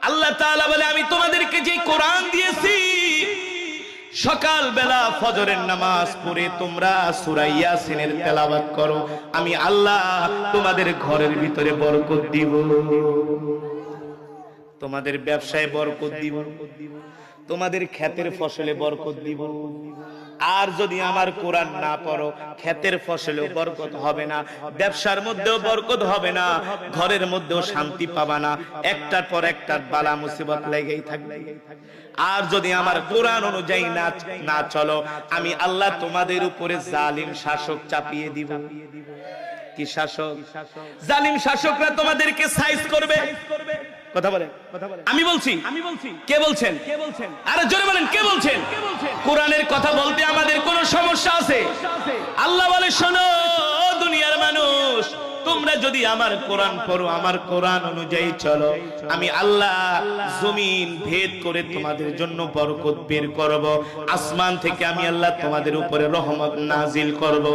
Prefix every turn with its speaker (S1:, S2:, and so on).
S1: আল্লাহ তাআলা বলে আমি তোমাদেরকে যে কোরআন দিয়েছি সকাল বেলা ফজরের নামাজ পড়ে তোমরা সূরা ইয়াসিনের তেলাওয়াত করো, আমি আল্লাহ তোমাদের ঘরের ভিতরে বরকত দিব, তোমাদের ব্যবসায় বরকত দিব, তোমাদের ক্ষেতের ফসলে বরকত দিব। আর যদি আমার কোরআন না পড়ো ক্ষেতের ফসলেও বরকত হবে না, ব্যবসার মধ্যেও বরকত হবে না, ঘরের মধ্যেও শান্তি পাবা না, একটার পর একটা বালা মুসিবত লেগেই থাকবে। আর যদি আমার কোরআন অনুযায়ী না চলো আমি আল্লাহ তোমাদের উপরে জালিম শাসক চাপিয়ে দিব। কি শাসক? জালিম শাসকরা তোমাদেরকে সাইজ করবে। কথা বলেন, আমি বলছি, কে বলছেন? আরে জোরে বলেন, কে বলছেন? কোরআনের কথা বলতে আমাদের কোনো সমস্যা আছে? আল্লাহ বলে শোনো দুনিয়ার মানুষ, তোমরা যদি আমার কোরআন পড়ো, আমার কোরআন অনুযায়ী চলো, আমি আল্লাহ জমিন ভেদ করে তোমাদের জন্য বরকত বের করব, আসমান থেকে আমি আল্লাহ তোমাদের উপরে রহমত নাজিল করব।